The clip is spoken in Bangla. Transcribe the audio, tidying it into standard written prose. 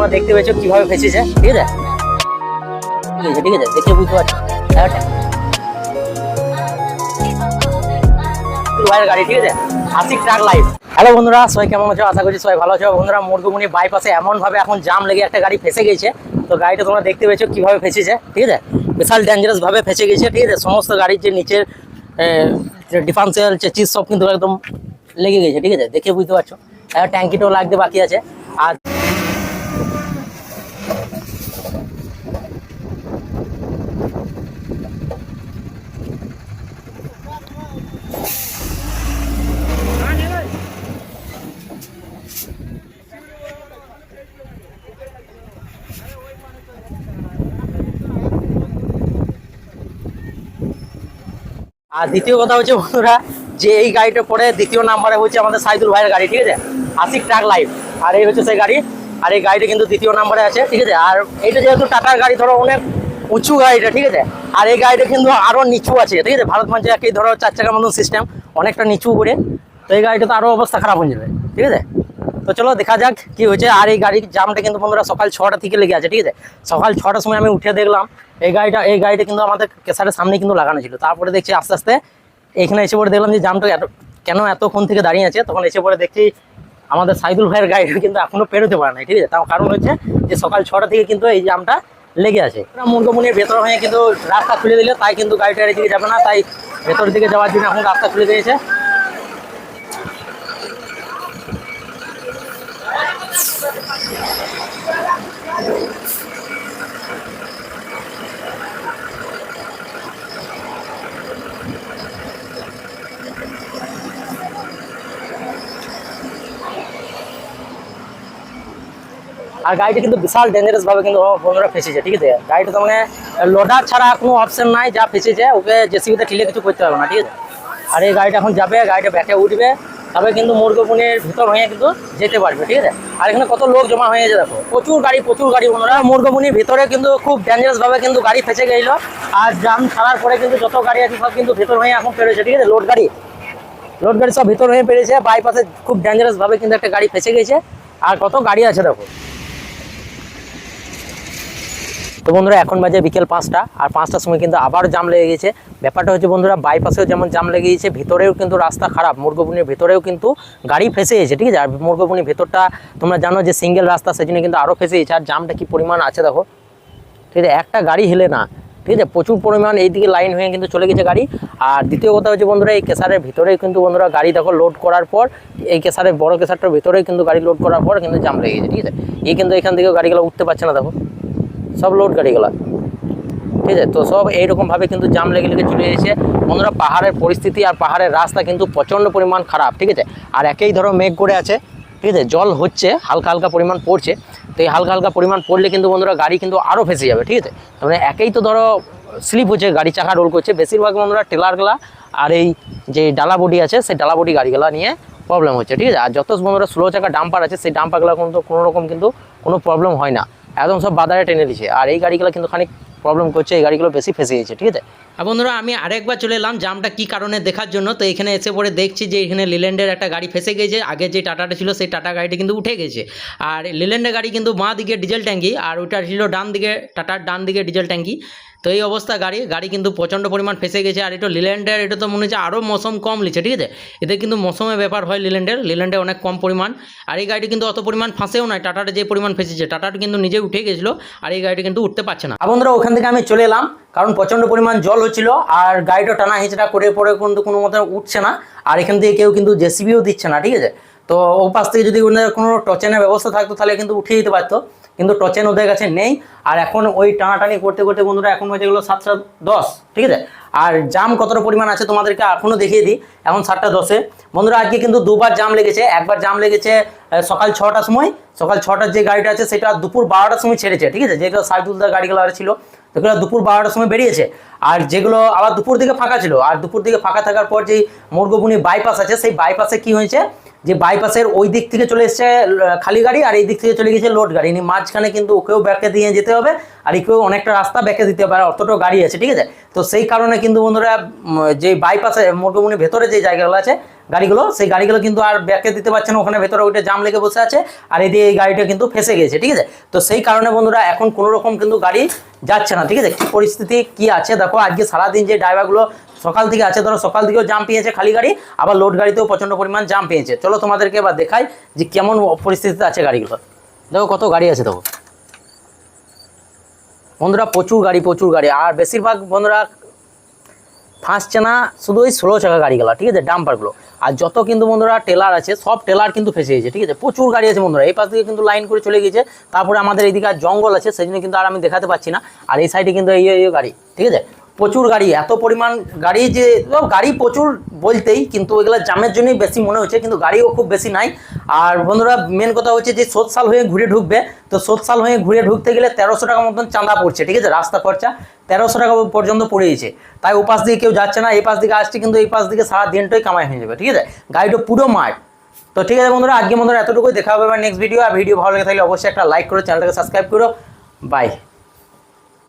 তোমরা দেখতে পেয়েছো কিভাবে ফেঁসেছে, ঠিক আছে ঠিক আছে দেখে বুঝতে পারছো গাড়ি, ঠিক আছে আশিক ট্রাক লাইভ। হ্যালো বন্ধুরা, সবাই কেমন আছো? আশা করছি সবাই ভালো আছো। বন্ধুরা, মুরগুমুনি বাইপাসে এমন ভাবে এখন জাম লেগে একটা গাড়ি ফেঁসে গেছে। তো গাড়িটা তোমরা দেখতে পেয়েছো কিভাবে ফেঁসেছে, ঠিক আছে বিশাল ডেঞ্জারাস ভাবে ফেঁসে গেছে, ঠিক আছে সমস্ত গাড়ির যে নিচের ডিফারেন্সিয়াল চেচিস সব কিন্তু একদম লেগে গেছে, ঠিক আছে দেখে বুঝতে পারছো। ট্যাঙ্কিটাও লাগতে বাকি আছে। আর আর দ্বিতীয় কথা হচ্ছে বন্ধুরা, যে এই গাড়িটা পরে দ্বিতীয় নাম্বারে হচ্ছে আমাদের সাইদুল ভাইয়ের গাড়ি, ঠিক আছে আশিক ট্রাক লাইভ। আর এই হচ্ছে সেই গাড়ি, আর এই গাড়িটা কিন্তু দ্বিতীয় নাম্বারে আছে, ঠিক আছে। আর এইটা যেহেতু টাটার গাড়ি, ধরো অনেক উঁচু গাড়িটা, ঠিক আছে। আর এই গাড়িটা কিন্তু আরো নিচু আছে, ঠিক আছে ভারত মঞ্চে একই ধরো 4 চাকার মতন সিস্টেম, অনেকটা নিচু করে। তো এই গাড়িটা তো আরো অবস্থা খারাপ হয়ে যাবে, ঠিক আছে। তো চলো দেখা যাক কি হয়েছে। আর এই গাড়ির জামটা কিন্তু বন্ধুরা সকাল 6টা থেকে লেগে আছে, ঠিক আছে সকাল 6টার সময় আমি উঠে দেখলাম এই গাড়িটা কিন্তু আমাদের কেসারের সামনে কিন্তু লাগানো ছিল। তারপরে দেখছি আস্তে আস্তে এখানে এসে পরে দেখলাম যে জামটা কেন এতক্ষণ থেকে দাঁড়িয়ে আছে। তখন এসে পরে দেখছি আমাদের সাইদুল ভাইয়ের গাড়িটা কিন্তু এখনো পেরোতে পারে না, ঠিক আছে। তার কারণ হচ্ছে যে সকাল 6টা থেকে কিন্তু এই জামটা লেগে আছে। মুরগুমুনির ভেতর হয়ে কিন্তু রাস্তা খুলে দিলে, তাই কিন্তু গাড়িটা এদিকে যাবে না, তাই ভেতর দিকে যাওয়ার জন্য এখন রাস্তা খুলে দিয়েছে। আর গাড়িটা কিন্তু বিশাল ডেঞ্জারাস ভাবে কিন্তু বন্ধুরা ফেঁসেছে, ঠিক আছে গাড়িটা তো মানে লোডার ছাড়া কোনো অপশন নাই, যা ফেঁসেছে ওকে জেসিবিতে ঠিলে কিছু করতে পারবে না, ঠিক আছে। আর এই গাড়িটা এখন যাবে, গাড়িটা ব্যাকে উঠবে, তবে কিন্তু মুরগুমুনির ভিতর হয়ে কিন্তু যেতে পারবে, ঠিক আছে। আর এখানে কত লোক জমা হয়ে গেছে দেখো, প্রচুর গাড়ি বন্ধুরা। মুরগুমুনির ভিতরে কিন্তু খুব ডেঞ্জারাস ভাবে কিন্তু গাড়ি ফেঁসে গেল। আর জাম ছাড়ার পরে কিন্তু যত গাড়ি আছে সব কিন্তু ভেতর হয়ে এখন পেরেছে, ঠিক আছে লোড গাড়ি সব ভিতর হয়ে পেরেছে। বাইপাসে খুব ডেঞ্জারাস ভাবে কিন্তু একটা গাড়ি ফেঁসে গেছে। আর কত গাড়ি আছে দেখো। তো বন্ধুরা, এখন বাজে বিকেল 5টা, আর 5টার সময় কিন্তু আবার জাম লেগে গেছে। ব্যাপারটা হচ্ছে বন্ধুরা, বাইপাসেও যেমন জাম লেগে গেছে, ভিতরেও কিন্তু রাস্তা খারাপ, মুরগুমুনির ভিতরেও কিন্তু গাড়ি ফেঁসে গেছে, ঠিক আছে। আর মুরগুমুনির ভেতরটা তোমরা জানো যে সিঙ্গেল রাস্তা, সেজন্য কিন্তু আরও ফেঁসে গেছে। আর জামটা কি পরিমাণ আছে দেখো, ঠিক আছে একটা গাড়ি হেলে না, ঠিক আছে প্রচুর পরিমাণ এইদিকে লাইন হয়ে কিন্তু চলে গেছে গাড়ি। আর দ্বিতীয় কথা হচ্ছে বন্ধুরা, এই কেসারের ভিতরেই কিন্তু বন্ধুরা গাড়ি দেখো লোড করার পর, এই কেসারের বড় কেসারটার ভিতরেই কিন্তু গাড়ি লোড করার পর কিন্তু জাম লেগে গেছে, ঠিক আছে। এই কিন্তু এখান থেকে গাড়িগুলো উঠতে পারছে না দেখো, সব লোড গাড়িগুলো, ঠিক আছে। তো সব এইরকমভাবে কিন্তু জাম লেগে চলে এসেছে বন্ধুরা। পাহাড়ের পরিস্থিতি আর পাহাড়ের রাস্তা কিন্তু প্রচণ্ড পরিমাণ খারাপ, ঠিক আছে। আর একেই ধরো মেঘ করে আছে, ঠিক আছে জল হচ্ছে হালকা হালকা পরিমাণ পড়ছে। তো এই হালকা হালকা পরিমাণ পড়লে কিন্তু বন্ধুরা গাড়ি কিন্তু আরও ফেঁসে যাবে, ঠিক আছে। তার একেই তো ধরো স্লিপ হচ্ছে, গাড়ি চাকা রোল করছে বেশিরভাগ বন্ধুরা, টেলারগুলা আর এই যে ডালা বডি আছে সেই ডালা বডি গাড়িগুলা নিয়ে প্রবলেম হচ্ছে, ঠিক আছে। আর যত বন্ধুরা স্লো চাকা ডাম্পার আছে সেই ডাম্পারগুলো কিন্তু কোনো রকম কিন্তু কোনো প্রবলেম হয় না, একদম সব বাজারে টেনে দিচ্ছে। আর এই গাড়িগুলো কিন্তু খানিক প্রবলেম করছে, এই গাড়িগুলো বেশি ফেঁসে গেছে, ঠিক আছে। আর বন্ধুরা, আমি আরেকবার চলে এলাম জামটা কী কারণে দেখার জন্য। তো এখানে এসে পরে দেখছি যে এখানে লিল্যান্ডের একটা গাড়ি ফেঁসে গেছে। আগে যে টাটাটা ছিল সেই টাটা গাড়িটা কিন্তু উঠে গেছে। আর লিল্যান্ডের গাড়ি কিন্তু বাঁ দিকে ডিজেল ট্যাঙ্কি, আর ওইটা ছিল ডান দিকে, টাটার ডান দিকে ডিজেল ট্যাঙ্কি। তো এই অবস্থা গাড়ি কিন্তু প্রচণ্ড পরিমাণ ফেঁসে গেছে। আর এটা লিল্যান্ডের, এটা তো মনে হচ্ছে আরও মৌসুম কম লিছে, ঠিক আছে এদের কিন্তু মৌসুমের ব্যাপার হয় লিল্যান্ডে অনেক কম পরিমাণ। আর এই গাড়িটি কিন্তু অত পরিমাণ ফাঁসেও নয়, টাটাটা যে পরিমাণ ফেঁসেছে, টাটাটা কিন্তু নিজে উঠে গেছিলো, আর এই গাড়িটা কিন্তু উঠতে পারছে না। বন্ধুরা, ওখান থেকে আমি চলে এলাম, কারণ প্রচণ্ড পরিমাণ জল হচ্ছিল আর গাড়িটা টানা হিঁচড়া করে পরে কিন্তু কোনো মতো উঠছে না। আর এখান থেকে কেউ কিন্তু জেসিবিও দিচ্ছে না, ঠিক আছে। তো ও পাশ থেকে যদি কোনো টচেনের ব্যবস্থা থাকতো তাহলে কিন্তু উঠিয়ে দিতে পারতো, কিন্তু টচেন ওদের কাছে নেই। আর এখন ওই টানাটানি করতে করতে বন্ধুরা এখন হয়ে গেলো 7:10, ঠিক আছে। আর জাম কতটা পরিমাণ আছে তোমাদেরকে এখনও দেখিয়ে দিই। এখন 7:10 বন্ধুরা, আজকে কিন্তু দুবার জাম লেগেছে। একবার জাম লেগেছে সকাল 6টার সময়, সকাল 6টার যে গাড়িটা আছে সেটা দুপুর 12টার সময় ছেড়েছে, ঠিক আছে। যেগুলো সাইদুলদার গাড়িগুলো ছিল সেগুলো দুপুর 12টার সময় বেরিয়েছে। আর যেগুলো আবার দুপুর দিকে ফাঁকা ছিল, আর দুপুর দিকে ফাঁকা থাকার পর যেই মুরগুমুনি বাইপাস আছে সেই বাইপাসে কি হয়েছে, যে বাইপাসের ওই দিক থেকে চলে এসছে খালি গাড়ি, আর এই দিক থেকে চলে গেছে লোড গাড়ি। মাঝখানে কিন্তু ওকেও ব্যাকে দিয়ে যেতে হবে, আর একেও অনেকটা রাস্তা ব্যাকে দিতে হবে, আর অতটাও গাড়ি আছে, ঠিক আছে। তো সেই কারণে কিন্তু বন্ধুরা যে বাইপাসে মুরগুমুনির ভেতরে যে জায়গাগুলো আছে গাড়িগুলো, সেই গাড়িগুলো কিন্তু আর ব্যাকে দিতে পারছে না, ওখানে ভেতরে ওইটা জাম লেগে বসে আছে, আর এদিকে এই গাড়িটা কিন্তু ফেসে গেছে, ঠিক আছে। তো সেই কারণে বন্ধুরা এখন কোনো রকম কিন্তু গাড়ি যাচ্ছে না, ঠিক আছে। কি পরিস্থিতি কি আছে দেখো, আজকে সারাদিন যে ড্রাইভারগুলো সকাল থেকে আছে, ধরো সকাল থেকেও জাম পেয়েছে খালি গাড়ি, আবার লোড গাড়িতেও প্রচণ্ড পরিমাণ জাম পেয়েছে। চলো তোমাদেরকে এবার দেখাই যে কেমন পরিস্থিতিতে আছে গাড়িগুলো। দেখো কত গাড়ি আছে দেখো বন্ধুরা, প্রচুর গাড়ি, আর বেশিরভাগ বন্ধুরা ফাঁসছে না শুধু ওই 16 চাকা গাড়িগুলো, ঠিক আছে, ডাম্পারগুলো। আর যত কিন্তু বন্ধুরা টেলার আছে সব টেলার কিন্তু ফেসে গেছে, ঠিক আছে। প্রচুর গাড়ি আছে বন্ধুরা, এই পাশ থেকে কিন্তু লাইন করে চলে গেছে। তারপরে আমাদের এইদিকে আর জঙ্গল আছে, সেই জন্য কিন্তু আর আমি দেখাতে পাচ্ছি না। আর এই সাইডে কিন্তু এই গাড়ি, ঠিক আছে, প্রচুর গাড়ি, এত পরিমাণ গাড়ি যে গাড়ি প্রচুর বলতেই কিন্তু ওইগুলো জামের জন্যই বেশি মনে হচ্ছে, কিন্তু গাড়িও খুব বেশি নাই। আর বন্ধুরা মেন কথা হচ্ছে যে সোৎসাল হয়ে ঘুরে ঢুকবে, তো সোৎসাল হয়ে ঘুরে ঢুকতে গেলে 1300 টাকা মতন চাঁদা পড়ছে, ঠিক আছে, রাস্তা খরচা 1300 টাকা পর্যন্ত পড়েছে। তাই ও পাশ দিয়ে কেউ যাচ্ছে না, এই পাশ দিকে আসছে, কিন্তু এই পাশ দিকে সারা দিনটাই কামাই হয়ে যাবে, ঠিক আছে, গাড়িটা পুরো মাঠ। তো ঠিক আছে বন্ধুরা, আজকে বন্ধুরা এতটুকুই, দেখা হবে নেক্সট ভিডিও। আর ভিডিও ভালো লেগে থাকলে অবশ্যই একটা লাইক করো, চ্যানেলটাকে সাবস্ক্রাইব করো, বাই।